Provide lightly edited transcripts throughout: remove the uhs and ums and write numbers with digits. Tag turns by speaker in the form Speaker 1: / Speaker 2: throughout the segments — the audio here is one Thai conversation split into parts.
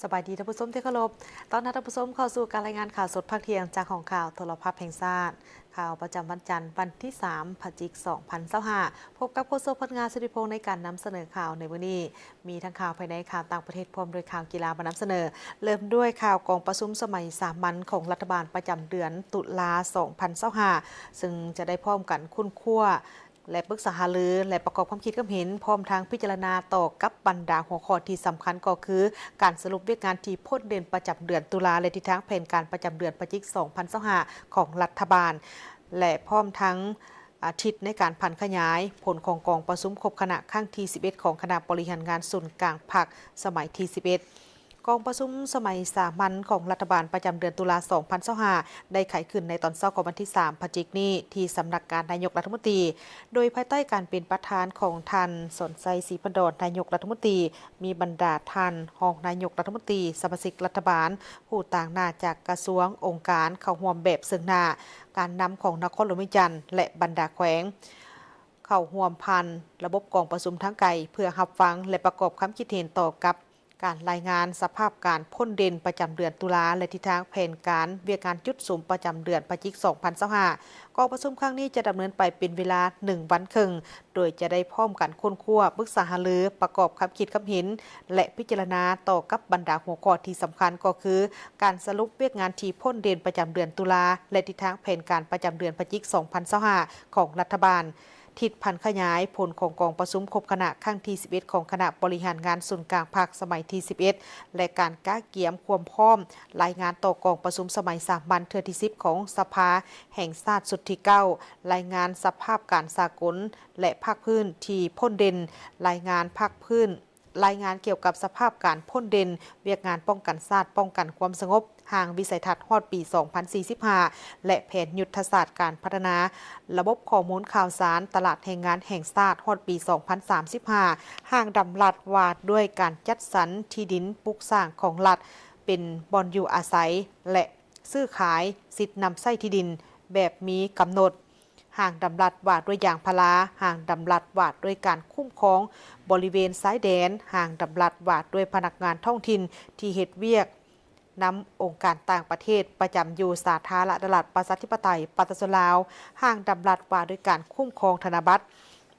Speaker 1: สบายดีท่านผู้ชมที่เคารพตอนนี้ท่านผู้ชมเข้าสู่การรายงานข่าวสดภาคเที่ยงจากของข่าวโทรภาพแห่งชาติข่าวประจำวันจันทร์วันที่3พฤศจิกายน2025พบกับโฆษกพนักงานสิริพงษ์ในการนำเสนอข่าวในวันนี้มีทั้งข่าวภายในข่าวต่างประเทศพร้อมโดยข่าวกีฬามานำเสนอเริ่มด้วยข่าวกองประชุมสมัยสามัญของรัฐบาลประจำเดือนตุลา2025ซึ่งจะได้พร้อมกันคุ้นคั่วและปรึกษาหารือและประกอบความคิดความเห็นพร้อมทางพิจารณาต่อกับบรรดาหัวข้อที่สำคัญก็คือการสรุปเวียกงานที่พ้นเดือนประจำเดือนตุลาและทิศทางแผนการประจำเดือนพฤศจิกายน2025ของรัฐบาลและพร้อมทั้งอาทิตย์ในการพันขยายผลของกองประชุมครบคณะครั้งที่11ของคณะบริหารงานส่วนกลางภาคสมัยที่11กองประชุมสมัยสามัญของรัฐบาลประจำเดือนตุลา2025ได้ไขขึ้นในตอนเช้าของวันที่3พฤศจิกายนนี้ที่สำนักงานนายกรัฐมนตรีโดยภายใต้การเป็นประธานของท่านสนใจศรีพันดรนายกรัฐมนตรีมีบรรดาท่านรองนายกรัฐมนตรีสมาชิกรัฐบาลผู้ต่างหน้าจากกระทรวงองค์การเข้าร่วมแบบซึ่งหน้าการนำของนครหลวงวิจันทร์และบรรดาแขวงเข้าร่วมพันระบบกองประชุมทั้งไกลเพื่อรับฟังและประกอบความคิดเห็นต่อกับการรายงานสภาพการพ้นเด่นประจำเดือนตุลาและทิศทางแผนการเวียกงานจุดสูงประจำเดือนพฤศจิกายน2025กองประชุมครั้งนี้จะดำเนินไปเป็นเวลา1วันครึ่งโดยจะได้พร้อมกันค้นคว้าปรึกษาหารือประกอบความคิดความเห็นและพิจารณาต่อกับบรรดาหัวข้อที่สำคัญก็คือการสรุปเวียกงานที่พ้นเด่นประจำเดือนตุลาและทิศทางแผนการประจำเดือนพฤศจิกายน2025ของรัฐบาลทิศพันขยายผลของกองประชุมครบคณะครั้งที่11ของคณะบริหารงานส่วนกลางภาคสมัยที่11และการก้าเกียมความพร้อมรายงานต่อกองประชุมสมัยสามัญเทื่อที่10ของสภาแห่งชาติสุดที่9รายงานสภาพการสากลและภาคพื้นที่พ้นเด่นรายงานภาคพื้นรายงานเกี่ยวกับสภาพการพ้นเด่นเวียกงานป้องกันชาติป้องกันความสงบห่างวิสัยทัศน์ฮอดปี 2045 และแผนยุทธศาสตร์การพัฒนาระบบข้อมูลข่าวสารตลาดแรงงานแห่งชาติฮอดปี 2035 ห่างดำรัดวาดด้วยการจัดสรรที่ดินปลูกสร้างของรัฐเป็นบ่อนอยู่อาศัยและซื้อขายสิทธินำไส้ที่ดินแบบมีกำหนดห่างดำรัดวาดด้วยยางพาราห่างดำรัดวาดด้วยการคุ้มครองบริเวณซ้ายแดนห่างดำรัดวาดด้วยพนักงานท้องถิ่นที่เฮ็ดเวียกนำองค์การต่างประเทศประจำอยู่สาธารณรัฐประชาธิปไตยปฏิรูปลาวห่างดำรัดว่าด้วยการคุ้มครองธนบัตร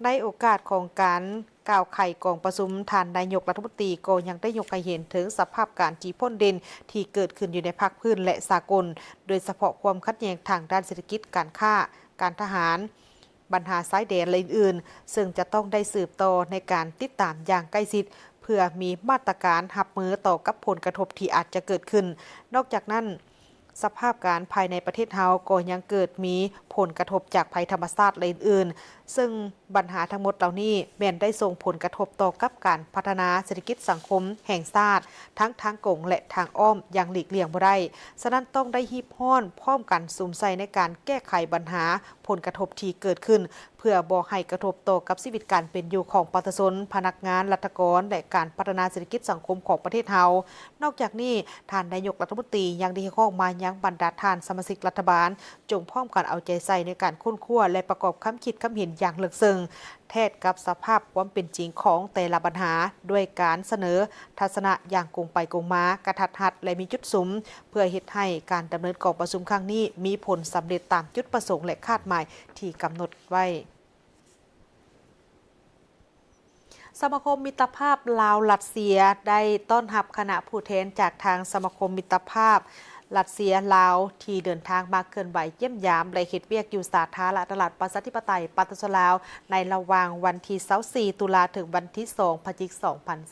Speaker 1: ในโอกาสของการกล่าวไขกองประชุมท่านนายกรัฐมนตรีก็ยังได้ยกให้เห็นถึงสภาพการจีพ้นเด่นที่เกิดขึ้นอยู่ในภาคพื้นและสากลโดยเฉพาะความขัดแย้งทางด้านเศรษฐกิจการค้าการทหารปัญหาซ้ายแดนและอื่นๆซึ่งจะต้องได้สืบต่อในการติดตามอย่างใกล้ชิดเพื่อมีมาตรการรับมือต่อกับผลกระทบที่อาจจะเกิดขึ้นนอกจากนั้นสภาพการภายในประเทศเฮาก็ยังเกิดมีผลกระทบจากภัยธรรมชาติอื่นๆซึ่งปัญหาทั้งหมดเหล่านี้แม้นได้ส่งผลกระทบต่อกับการพัฒนาเศรษฐกิจสังคมแห่งชาติทั้งทางกงและทางอ้อมอย่างหลีกเลี่ยงบ่ได้ฉะนั้นต้องได้ฮีบฮ้อนพร้อมกันสุมใส่ในการแก้ไขปัญหาผลกระทบที่เกิดขึ้นเพื่อบ่ให้กระทบต่อกับชีวิตการเป็นอยู่ของประชาชนพนักงานรัฐกรและการพัฒนาเศรษฐกิจสังคมของประเทศเฮานอกจากนี้ท่านนายกรัฐมนตรียังได้ข้อมายังบรรดาท่านสมาชิกรัฐบาลจงพร้อมกันเอาใจใส่ในการค้นคว้าและประกอบคำคิดคำเห็นอย่างลึกซึ้งแทศกับสภาพความเป็นจริงของแต่ละปัญหาด้วยการเสนอทัศนะอย่างกงไปกงมากระทัดรัดและมีจุดสุมเพื่อเฮ็ดให้การดำเนินกองประชุมครั้งนี้มีผลสำเร็จตามจุดประสงค์และคาดหมายที่กำหนดไว้สมาคมมิตรภาพลาวรัสเซียได้ต้อนรับคณะผู้แทนจากทางสมาคมมิตรภาพรัสเซียลาวที่เดินทางมาเคลื่อนไหวเยี่ยมยามและเฮ็ดเวียกอยู่สาธารณรัฐประชาธิปไตยปฏิรูปลาวในระหว่างวันที่24ตุลาถึงวันที่2พฤศจิกายน2025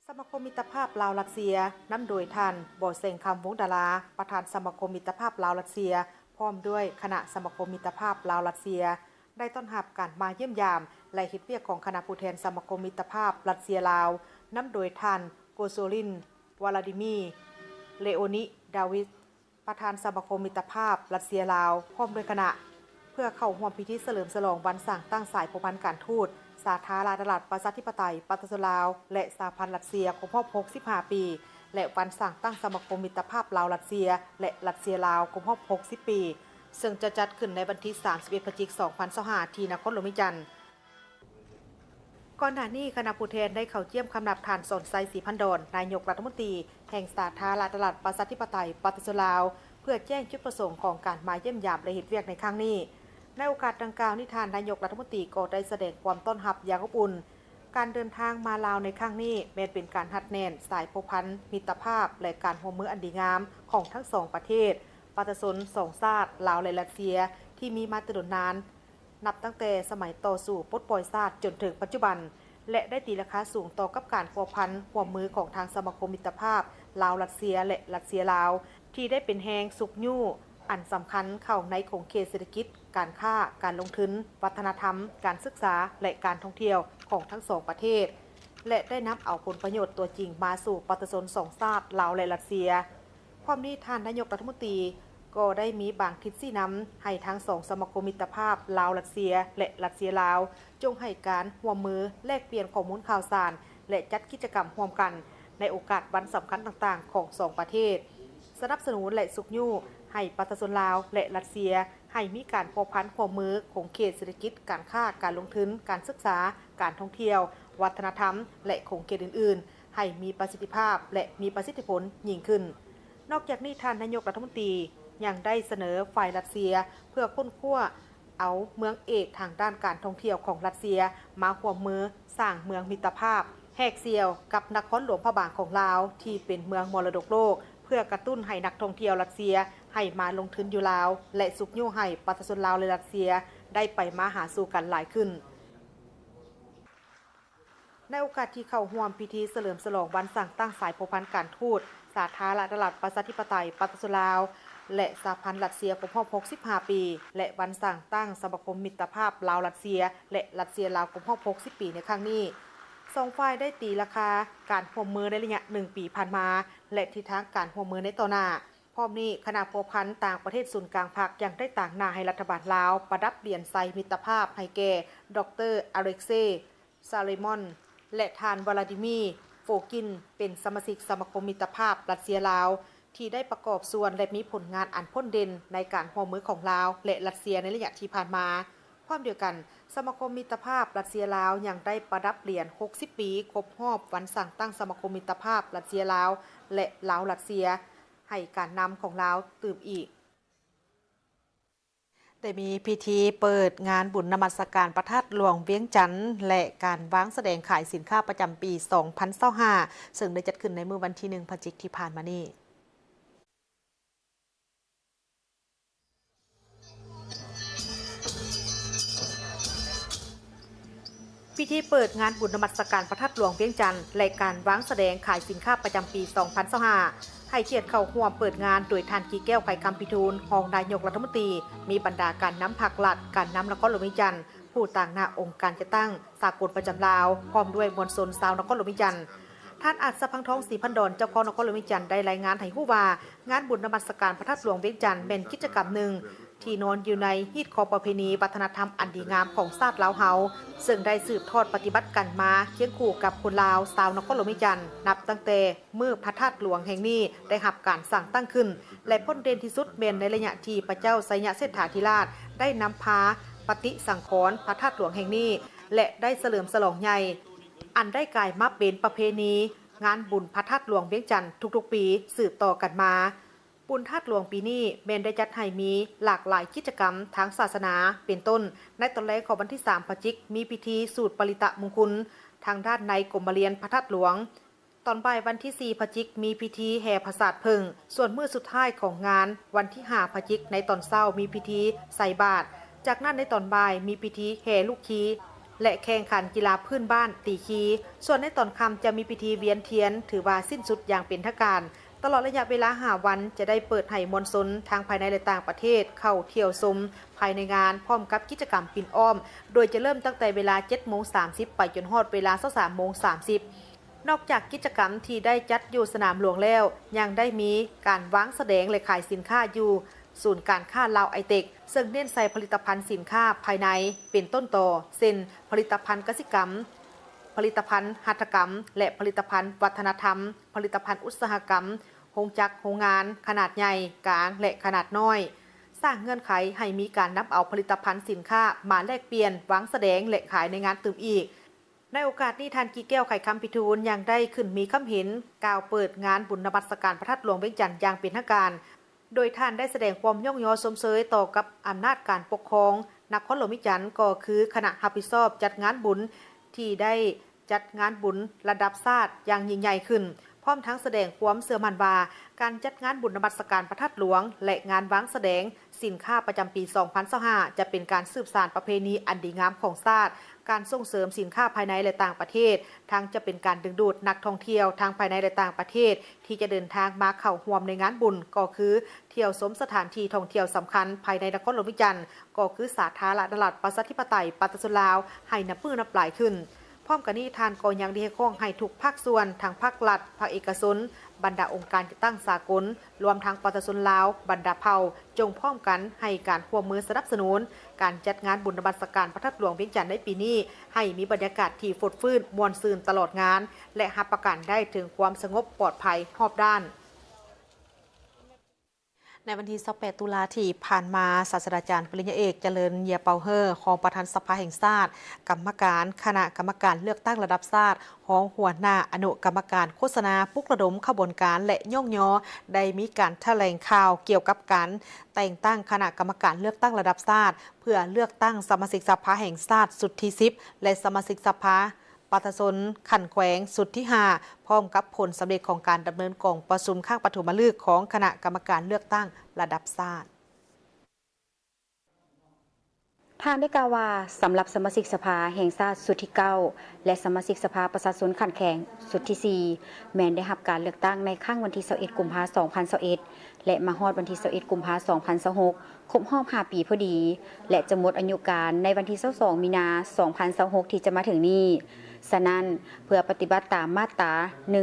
Speaker 1: สมาคมมิตรภาพลาวรัสเซียนำโดยท่านบ่เซงคำวงดาราประธานสมาคมมิตรภาพลาวรัสเซียพร้อมด้วยคณะสมาคมมิตรภาพลาวรัสเซียได้ต้อนรับการมาเยี่ยมยามและเฮ็ดเวียกของคณะผู้แทนสมาคมมิตรภาพรัสเซียลาวนำโดยท่านโกโซลินวลาดิมีเลโอนิดาวิดประธานสมาคมมิตรภาพรัสเซียลาวพร้อมด้วยคณะเพื่อเข้าร่วมพิธีเฉลิมฉลองวันสร้างตั้งสายผูกพันการทูตสาธารณรัฐประชาธิปไตยปฏิรูปลาวและสหพันธ์รัสเซียครบรอบ65ปีและวันสร้างตั้งสมาคมมิตรภาพลาวรัสเซียและรัสเซียลาวครบรอบ60ปีซึ่งจะจัดขึ้นในวันที่31พฤศจิกายน2025ที่นครหลวงวิจันทร์ ก่อนหน้านี้คณะผู้แทนได้เข้าเยี่ยมคำนับทานสนไซศรีพันดอนนายกรัฐมนตรีแห่งสาธารณรัฐประชาธิปไตยปฏิเสธลาวเพื่อแจ้งจุดประสงค์ของการมาเยี่ยมยามและเหตุเวียกในครั้งนี้ในโอกาสดังกล่าวนิทานนายกรัฐมนตรีก็ได้แสดงความต้อนรับอย่างอบอุ่นการเดินทางมาลาวในครั้งนี้แม้เป็นการหัดแน่นสายผูกพันมิตรภาพและการร่วมมืออันดีงามของทั้งสองประเทศประชาชนสองชาติลาวและรัสเซียที่มีมาแต่นานนับตั้งแต่สมัยต่อสู้ปลดปล่อยชาติจนถึงปัจจุบันและได้ตีราคาสูงต่อกับการพัวพันร่วมมือของทางสมาคมมิตรภาพลาวรัสเซียและรัสเซียลาวที่ได้เป็นแหงสุกยู่อันสำคัญเข้าในของเขตเศรษฐกิจการค้าการลงทุนวัฒนธรรมการศึกษาและการท่องเที่ยวของทั้งสองประเทศและได้นำเอาผลประโยชน์ตัวจริงมาสู่ประชาชนสองชาติลาวและรัสเซียความนี้ท่านนายกรัฐมนตรีก็ได้มีบางทิศชี้นำให้ทั้งสองสมาคมมิตรภาพลาวรัสเซียและรัสเซียลาวจงให้การร่วมมือแลกเปลี่ยนข้อมูลข่าวสารและจัดกิจกรรมร่วมกันในโอกาสวันสำคัญต่างๆของสองประเทศสนับสนุนและสุขยู่ให้ประชาชนลาวและรัสเซียให้มีการพัวพันร่วมมือของเขตเศรษฐกิจการค้าการลงทุนการศึกษาการท่องเที่ยววัฒนธรรมและของเขตอื่นๆให้มีประสิทธิภาพและมีประสิทธิผลยิ่งขึ้นนอกจากนี้ท่านนายกรัฐมนตรียังได้เสนอฝ่ายรัสเซียเพื่อค้นคว้าเอาเมืองเอกทางด้านการท่องเที่ยวของรัสเซียมาร่วมมือสร้างเมืองมิตรภาพแหกเซี่ยวกับนครหลวงพระบางของลาวที่เป็นเมืองมรดกโลกเพื่อกระตุ้นให้นักท่องเที่ยวรัสเซียให้มาลงทุนอยู่ลาวและสุขยู่ให้ประชาชนลาวและรัสเซียได้ไปมาหาสู่กันหลายขึ้นในโอกาสที่เข้าร่วมพิธีเฉลิมฉลองวันสั่งตั้งสายผูกพันการทูตสาธารณรัฐประชาธิปไตยประชาชนลาวและสหพันธ์รัสเซียครบรอบ65 ปีและวันสั่งตั้งสมาคมมิตรภาพลาวรัสเซียและรัสเซียลาวครบรอบ60 ปีในครั้งนี้สองฝ่ายได้ตีราคาการร่วมมือในระยะ1 ปีผ่านมาและทิศทางการร่วมมือในต่อหน้าพร้อมนี้คณะพัวพันต่างประเทศศูนย์กลางภาคยังได้ต่างหน้าให้รัฐบาลลาวประดับเหรียญไซมิตรภาพให้แก่ดร.อเล็กเซย์ ซาเลมอนและทานวลาดิมีร์ โฟกินเป็นสมาชิกสมาคมมิตรภาพรัสเซียลาวที่ได้ประกอบส่วนและมีผลงานอันพ้นเด่นในการร่วมมือของลาวและรัสเซียในระยะที่ผ่านมาพร้อมเดียวกันสมาคมมิตรภาพรัสเซียลาวยังได้ประดับเหรียญ60 ปีครบรอบวันสั่งตั้งสมาคมมิตรภาพรัสเซียลาวและลาวรัสเซียให้การนำของลาวตื่มอีกได้มีพิธีเปิดงานบุญนมัสการพระธาตุหลวงเวียงจันทร์และการวางแสดงขายสินค้าประจำปี 2025 ซึ่งได้จัดขึ้นในมื้อวันที่ 1 พฤศจิกายนที่ผ่านมานี้พิธีเปิดงานบุญนมัสการพระธาตุหลวงเวียงจันทร์และการวางแสดงขายสินค้าประจำปี 2025 ให้เกียรติเข้าร่วมเปิดงานโดยท่านกีแก้วไข่คำพิทูลรองนายกรัฐมนตรีมีบรรดาการน้ำผักหลัดการน้ำนครหลวงเวียงจันทร์ผู้ต่างหน้าองค์การจะตั้งสากลประจำลาวพร้อมด้วยมวลชนชาวนครหลวงเวียงจันทร์ท่านอัศพังทองศรีพันดอนเจ้าของนครหลวงเวียงจันทร์ได้รายงานให้ผู้ว่างานบุญนมัสการพระธาตุหลวงเวียงจันทร์เป็นกิจกรรมหนึ่งที่นอนอยู่ในฮีตคอประเพณีวัฒนธรรมอันดีงามของชาติลาวเฮาซึ่งได้สืบทอดปฏิบัติกันมาเคียงคู่กับคนลาวชาวนครหลวงเวียงจันทร์นับตั้งแต่เมื่อพระธาตุหลวงแห่งนี้ได้รับการสร้างตั้งขึ้นและพ้นเด่นที่สุดเป็นในระยะที่พระเจ้าไสยเศรษฐาธิราชได้นำพาปฏิสังขรณ์พระธาตุหลวงแห่งนี้และได้เฉลิมฉลองใหญ่อันได้กลายมาเป็นประเพณีงานบุญพระธาตุหลวงเวียงจันทร์ทุกๆปีสืบต่อกันมาบุญธาตุหลวงปีนี้แม้นได้จัดให้มีหลากหลายกิจกรรมทางศาสนาเป็นต้นในตอนแรกของวันที่3 พฤศจิกายนมีพิธีสูตรปริตะมงคลทางด้านในกรมเรียนพระธาตุหลวงตอนบ่ายวันที่4 พฤศจิกายนมีพิธีแห่พระศาสตร์เพิ่งส่วนมื้อสุดท้ายของงานวันที่5 พฤศจิกายนในตอนเช้ามีพิธีใส่บาตรจากนั้นในตอนบ่ายมีพิธีแห่ลูกคีและแข่งขันกีฬาพื้นบ้านตีคีส่วนในตอนค่ำจะมีพิธีเวียนเทียนถือว่าสิ้นสุดอย่างเป็นทางการตลอดระยะเวลา5 วันจะได้เปิดให้มวลชนทางภายในและต่างประเทศเข้าเที่ยวชมภายในงานพร้อมกับกิจกรรมปิ่นอ้อมโดยจะเริ่มตั้งแต่เวลา 7:30 ไปจนฮอดเวลา 23:30 นอกจากกิจกรรมที่ได้จัดอยู่สนามหลวงแล้วยังได้มีการวางแสดงและขายสินค้าอยู่ศูนย์การค้าลาวไอเทคซึ่งเน้นใส่ผลิตภัณฑ์สินค้าภายในเป็นต้นต่อเช่นผลิตภัณฑ์กสิกรรมผลิตภัณฑ์หัตถกรรมและผลิตภัณฑ์วัฒนธรรมผลิตภัณฑ์อุตสาหกรรมโรงจักรโรงงานขนาดใหญ่กลางและขนาดน้อยสร้างเงื่อนไขให้มีการนำเอาผลิตภัณฑ์สินค้ามาแลกเปลี่ยนวางแสดงและขายในงานตื่มอีก ในโอกาสนี้ท่านกี่แก้วไข่คำพิทูลยังได้ขึ้นมีคำเห็นกล่าวเปิดงานบุญนมัสการพระธาตุหลวงเวียงจันทร์อย่างเป็นทางการโดยท่านได้แสดงความย่องยอสมเสยต่อกับอำนาจการปกครองนครหลวงเวียงจันทร์ก็คือคณะรับผิดชอบจัดงานบุญที่ได้จัดงานบุญระดับชาติอย่างยิ่งใหญ่ขึ้นพร้อมทั้งแสดงความเสื่อมั่นว่าการจัดงานบุญนมัสการพระธาตุหลวงและงานวางแสดงสินค้าประจำปี 2025 จะเป็นการสืบสานประเพณีอันดีงามของชาติการส่งเสริมสินค้าภายในและต่างประเทศทั้งจะเป็นการดึงดูดนักท่องเที่ยวทางภายในและต่างประเทศที่จะเดินทางมาเข้าร่วมในงานบุญก็คือเที่ยวชมสถานที่ท่องเที่ยวสำคัญภายในนครหลวงเวียงจันทร์ก็คือสาธารณรัฐประชาธิปไตยปฏิรูปลาวให้นับมือนับปลายขึ้นพร้อมกันนี้ทานก็ยังได้ข้องให้ทุกภาคส่วนทางภาครัฐภาคเอกชนบรรดาองค์การจัดตั้งสากลรวมทั้งปฏิรูปลาวบรรดาเผ่าจงพร้อมกันให้การร่วมมือสนับสนุนการจัดงานบุญนมัสการพระธาตุหลวงเวียงจันทร์ในปีนี้ให้มีบรรยากาศที่ฟดฟื้นม่วนซื่นตลอดงานและรับประกันได้ถึงความสงบปลอดภัยรอบด้านในวันที่ 28 ตุลาที่ผ่านมาศาสตราจารย์ปริญญาเอกเจริญเยียเปาเฮอร์ของประธานสภาแห่งชาติกรรมการคณะกรรมการเลือกตั้งระดับชาติของหัวหน้าอนุกรรมการโฆษณาปลุกระดมขบวนการและย่องยอได้มีการแถลงข่าวเกี่ยวกับการแต่งตั้งคณะกรรมการเลือกตั้งระดับชาติเพื่อเลือกตั้งสมาชิกสภาแห่งชาติสุดที่ 10และสมาชิกสภาประชาชนขันแขวงสุดที่ 5พร้อมกับผลสำเร็จของการดำเนินกองประชุมข้างปฐมฤกษ์ของคณะกรรมการเลือกตั้งระดับชาติ
Speaker 2: ทางได้กล่าวว่าสำหรับสมาชิกสภาแห่งชาติสุดที่ 9และสมาชิกสภาประชาชนขันแข็งสุดที่ 4แม้นได้รับการเลือกตั้งในครั้งวันที่ 21 กุมภาพันธ์ 2021และมาฮอดวันที่ 21 กุมภาพันธ์ 2026ครบรอบ 5 ปีพอดีและจะหมดอายุการในวันที่ 22 มีนาคม 2026ที่จะมาถึงนี้ฉะนั้นเพื่อปฏิบัติตามมาตรา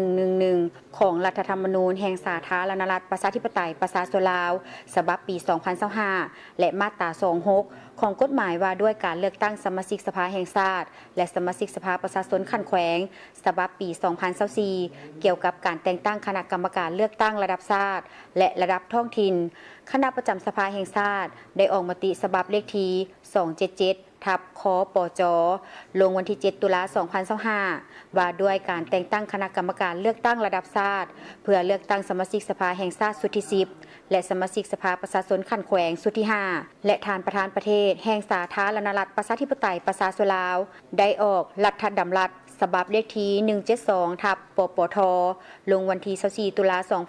Speaker 2: 111 ของรัฐธรรมนูญแห่งสาธารณรัฐประชาธิปไตยประชาชนลาวฉบับปี 2025และมาตรา 26 ของกฎหมายว่าด้วยการเลือกตั้งสมาชิกสภาแห่งชาติและสมาชิกสภาประชาชนขันแขวงฉบับปี 2024เกี่ยวกับการแต่งตั้งคณะกรรมการเลือกตั้งระดับชาติและระดับท้องถิ่นคณะประจำสภาแห่งชาติได้ออกมติฉบับเลขที่ 277 ทับคปจลงวันที่ 7 ตุลาคม 2025ว่าด้วยการแต่งตั้งคณะกรรมการเลือกตั้งระดับชาติเพื่อเลือกตั้งสมาชิกสภาแห่งชาติสุดที่ 10และสมาชิกสภาประชาชนขันแขวงสุดที่ 5และทานประธานประเทศแห่งสาธารณรัฐประชาธิปไตยประชาชนลาวได้ออกรัฐดำรัสฉบับเลขที่ 172 ทับปปทลงวันที่ 24 ตุลาคม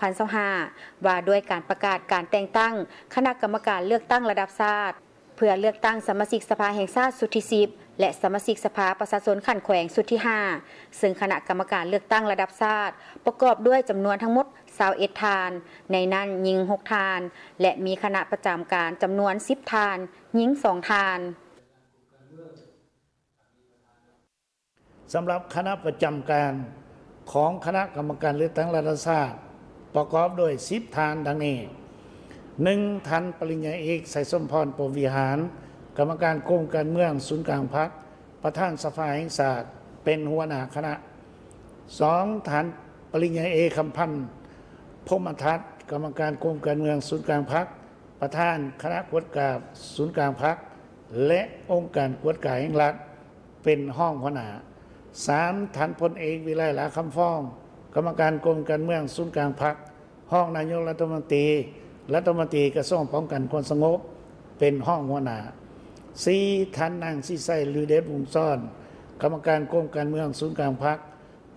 Speaker 2: 2025ว่าด้วยการประกาศการแต่งตั้งคณะกรรมการเลือกตั้งระดับชาติเพื่อเลือกตั้งสมาชิกสภาแห่งชาติสุดที่ 10และสมาชิกสภาประชาชนขันแขวงสุดที่ 5ซึ่งคณะกรรมการเลือกตั้งระดับชาติประกอบด้วยจำนวนทั้งหมด21 ทานในนั้นหญิง6 ทานและมีคณะประจำการจำนวน10 ทานหญิง2 ทาน
Speaker 3: สำหรับคณะประจำการของคณะกรรมการเลือกตั้งระดับชาติประกอบด้วย10 ทานดังนี้ 1. ท่านปริญญาเอกไสสมพรพรหมวิหารกรรมการกรมการเมืองศูนย์กลางพรรคประธานสภาแห่งชาติเป็นหัวหน้าคณะ 2. ท่านปริญญาเอกคำพันธ์พรหมทัศน์กรรมการกรมการเมืองศูนย์กลางพรรคประธานคณะกวดกาศูนย์กลางพรรคและองค์การกวดกาแห่งรัฐเป็นห้องหัวหน้า 3. ท่านพลเอกวิไลหลาคำฟ้องกรรมการกรมการเมืองศูนย์กลางพรรคห้องนายกรัฐมนตรีกระทรวงป้องกันความสงบเป็นห้องหัวหน้า 4. ท่านนางสิไสลือเดชวงศ์ซ่อนกรรมการกรมการเมืองศูนย์กลางพรรค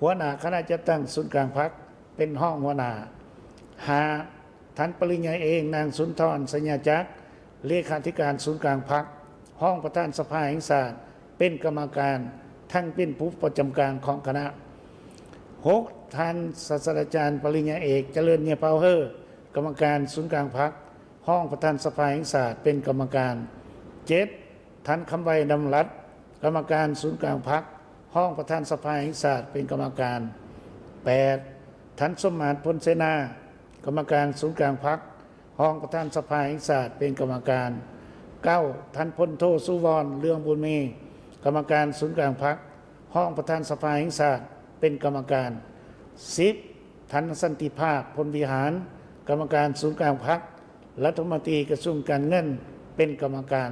Speaker 3: หัวหน้าคณะจัดตั้งศูนย์กลางพรรคเป็นห้องหัวหน้า 5. ท่านปริญญาเอกนางสุนทรสัญญาจักรเลขาธิการศูนย์กลางพรรคห้องประธานสภาแห่งชาติเป็นกรรมการทั้งเป็นผู้ประจำการของคณะ 6. ท่านศาสตราจารย์ปริญญาเอกเจริญเนียเปาเฮอร์กรรมการศูนย์กลางพรรคห้องประธานสภาแห่งชาติเป็นกรรมการ 7. ท่านคำไวดำรัฐกรรมการศูนย์กลางพรรคห้องประธานสภาแห่งชาติเป็นกรรมการ 8. ท่านสมมาตรพลเสนากรรมการศูนย์กลางพรรคห้องประธานสภาแห่งชาติเป็นกรรมการ 9. ท่านพลโทสุวรรณเรืองบุญมีกรรมการศูนย์กลางพรรคห้องประธานสภาแห่งชาติเป็นกรรมการ 10. ท่านสันติภาพพลวิหารกรรมการศูนย์กลางพรรครัฐมนตรีกระทรวงการเงินเป็นกรรมการ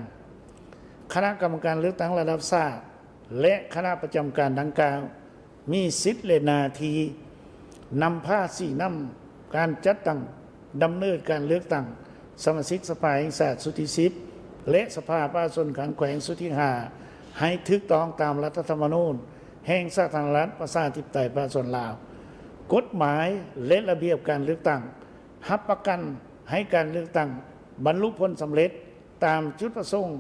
Speaker 3: คณะกรรมการเลือกตั้งระดับชาติ และคณะประจำการดังกล่าวมีสิทธิ์และหน้าที่นำผ้าสี่นำการจัดตั้งดำเนินการเลือกตั้งสมาชิกสภาแห่งชาติสุดที่10และสภาประชาชนขันแขวงสุดที่5ให้ถูกต้องตามรัฐธรรมนูญแห่งสาธารณรัฐประชาธิปไตยประชาชนลาวกฎหมายและระเบียบการเลือกตั้งรับประกันให้การเลือกตั้งบรรลุผลสำเร็จตามจุดประสงค์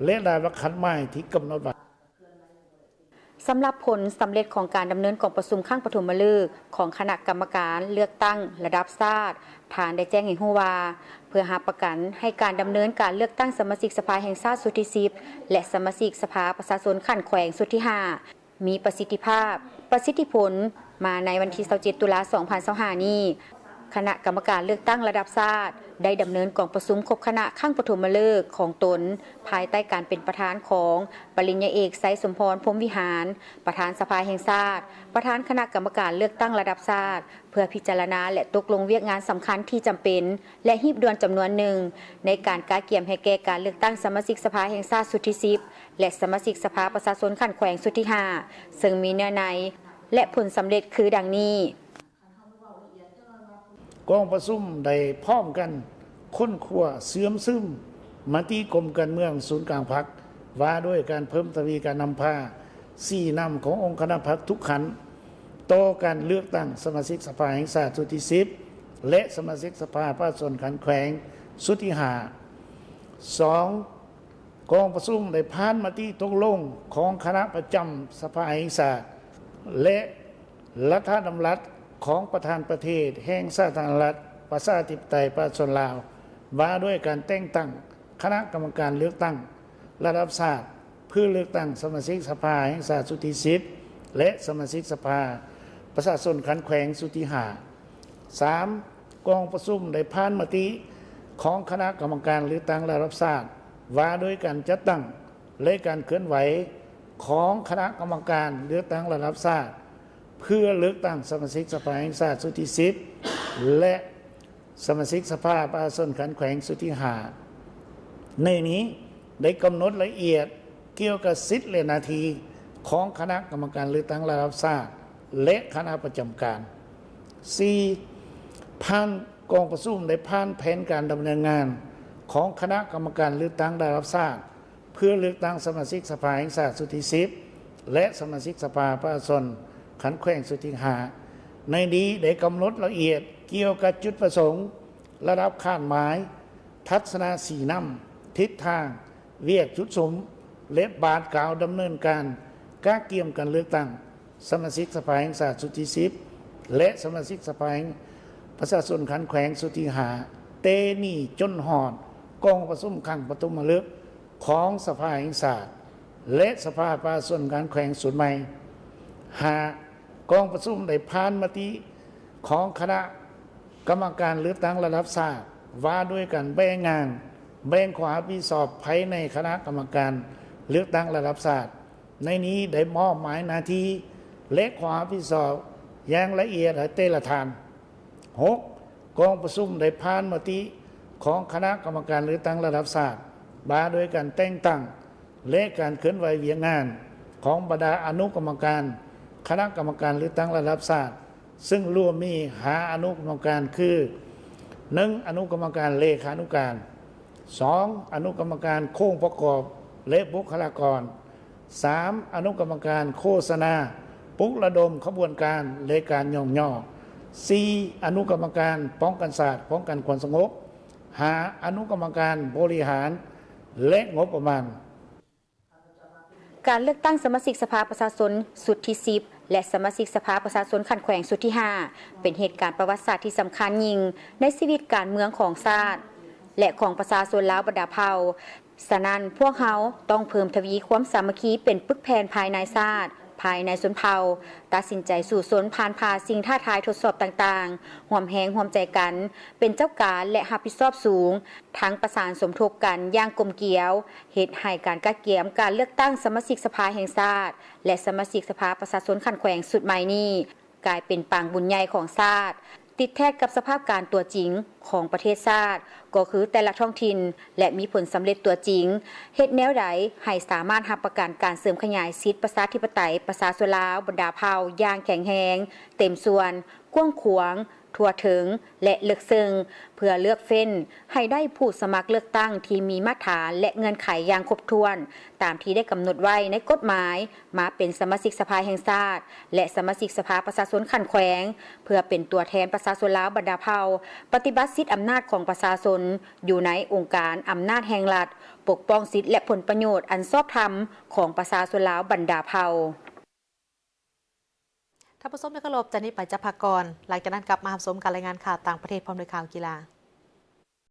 Speaker 3: และรายคัดหมายที่กำหนดไว้
Speaker 2: สำหรับผลสำเร็จของการดำเนินกองประชุมครั้งปฐมฤกษ์ของคณะกรรมการเลือกตั้งระดับชาติฐานได้แจ้งให้รู้ว่าเพื่อหาประกันให้การดำเนินการเลือกตั้งสมาชิกสภาแห่งชาติสุดที่10และสมาชิกสภาประชาชนขันแขวงสุดที่5มีประสิทธิภาพประสิทธิผลมาในวันที่27ตุลาคม2025นี้คณะกรรมการเลือกตั้งระดับชาติได้ดำเนินกองประชุมครบคณะครั้งปฐมฤกษ์ของตนภายใต้การเป็นประธานของปริญญาเอกไสยสมพรพรหมวิหารประธานสภาแห่งชาติประธานคณะกรรมการเลือกตั้งระดับชาติเพื่อพิจารณาและตกลงเวียกงานสำคัญที่จำเป็นและหีบด่วนจำนวนหนึ่งในการกาเกี่ยมให้แก่การเลือกตั้งสมาชิกสภาแห่งชาติสุดที่10และสมาชิกสภาประชาชนขันแขวงสุดที่5ซึ่งมีเนื้อในและผลสำเร็จคือดังนี้
Speaker 3: กองประชุมได้พร้อมกันค้นคว้าเสื่อมซึมมติกรมการเมืองศูนย์กลางพรรคว่าด้วยการเพิ่มทวีการนำพา4นำขององค์คณะพรรคทุกขันต่อการเลือกตั้งสมาชิกสภาแห่งชาติสุดที่10และสมาชิกสภาประชาชนขันแขวงสุดที่2กองประชุมได้ผ่านมติตกลงของคณะประจำสภาแห่งชาติและรัฐดำรัสของประธานประเทศแห่งสาธารณรัฐประชาธิปไตยประชาชนลาวว่าด้วยการแต่งตั้งคณะกรรมการเลือกตั้งระดับชาติเพื่อเลือกตั้งสมาชิกสภาแห่งชาติสุดที่10และสมาชิกสภาประชาชนขันแขวงสุดที่3กองประชุมได้ผ่านมติของคณะกรรมการเลือกตั้งระดับชาติว่าด้วยการจัดตั้งและการเคลื่อนไหวของคณะกรรมการเลือกตั้งระดับชาติเพื่อเลือกตั้งสมาชิกสภาแห่งชาติสุดที่10และสมาชิกสภาประชาชนขันแขวงสุดที่5ในนี้ได้กำหนดละเอียดเกี่ยวกับสิทธิและหน้าที่ของคณะกรรมการเลือกตั้งระดับชาติและคณะประจำการ 4. ผ่านกองประชุมได้ผ่านแผนการดำเนินงานของคณะกรรมการเลือกตั้งระดับชาติเพื่อเลือกตั้งสมาชิกสภาแห่งชาติสุดที่10และสมาชิกสภาประชาชนขันแขวงสุดที่5ในนี้ได้กำหนดละเอียดเกี่ยวกับจุดประสงค์ระดับคาดหมายทัศนะสีนำทิศทางเวียกจุดสมและบาทกล่าวดำเนินการกาเกี่ยมการเลือกตั้งสมาชิกสภาแห่งชาติสุดที่10และสมาชิกสภาประชาชนขันแขวงสุดที่5เตนี่จนหอดกองประชุมครั้งปฐมฤกษ์ของสภาแห่งชาติและสภาประชาชนขันแขวงสุดใหม่5กองประชุมได้ผ่านมติของคณะกรรมการเลือกตั้งระดับชาติว่าด้วยการแบ่งงานแบ่งความรับผิดชอบภายในคณะกรรมการเลือกตั้งระดับชาติในนี้ได้มอบหมายหน้าที่และความรับผิดชอบอย่างละเอียดให้แต่ละท่าน 6. กองประชุมได้ผ่านมติของคณะกรรมการเลือกตั้งระดับชาติว่าด้วยการแต่งตั้งและการเคลื่อนไหวเวียนงานของบรรดาอนุกรรมการคณะกรรมการเลือกตั้งระดับชาติซึ่งรวมมี5อนุกรรมการคือ 1. อนุกรรมการเลขานุการ 2. อนุกรรมการโค้งประกอบและบุคลากร 3. อนุกรรมการโฆษณาปลุกระดมขบวนการและการย่องย่อ 4. อนุกรรมการป้องกันศาสตร์ป้องกันความสงบ 5. อนุกรรมการบริหารและงบประมาณ
Speaker 2: การเลือกตั้งสมาชิกสภาประชาชนสุดที่10และสมาชิกสภาประชาชนขันแขวงสุดที่5เป็นเหตุการณ์ประวัติศาสตร์ที่สำคัญยิ่งในชีวิตการเมืองของชาติและของประชาชนลาวบรรดาเผ่าฉะนั้นพวกเขาต้องเพิ่มทวีความสามัคคีเป็นปึกแผ่นภายในชาติภายในชนเผ่าตัดสินใจสู่สนผ่านพาสิ่งท้าทายทดสอบต่างๆห่วมแหงห่วมใจกันเป็นเจ้าการและรับผิดชอบสูงทั้งประสานสมทบกันอย่างกลมเกลียวเหตุให้การกาเกี่ยมการเลือกตั้งสมาชิกสภาแห่งชาติและสมาชิกสภาประชาชนขันแขวงสุดใหม่นี้กลายเป็นปางบุญใหญ่ของชาติ ติดแท็กกับสภาพการตัวจริงของประเทศชาติก็คือแต่ละท้องถิ่นและมีผลสำเร็จตัวจริงเฮ็ดแนวใดให้สามารถรับประกันการเสริมขยายสิทธิประชาธิปไตยประชาชนลาวบรรดาเผ่าอย่างแข็งแรงเต็มส่วนกว้างขวางทั่วถึงและลึกซึ้งเพื่อเลือกเฟ้นให้ได้ผู้สมัครเลือกตั้งที่มีมาตรฐานและเงื่อนไขอย่างครบถ้วนตามที่ได้กำหนดไว้ในกฎหมายมาเป็นสมาชิกสภาแห่งชาติและสมาชิกสภาประชาชนขันแขวงเพื่อเป็นตัวแทนประชาชนลาวบรรดาเผ่าปฏิบัติสิทธิอำนาจของประชาชนอยู่ในองค์การอำนาจแห่งรัฐปกป้องสิทธิและผลประโยชน์อันชอบธรรมของประชาชนลาวบรรดาเผ่า
Speaker 1: ท่านผู้ชมที่เคารพจากนี้ไปจะพักก่อนหลังจากนั้นกลับมารับชมการรายงานข่าวต่างประเทศพร้อมด้วยข่าวกีฬา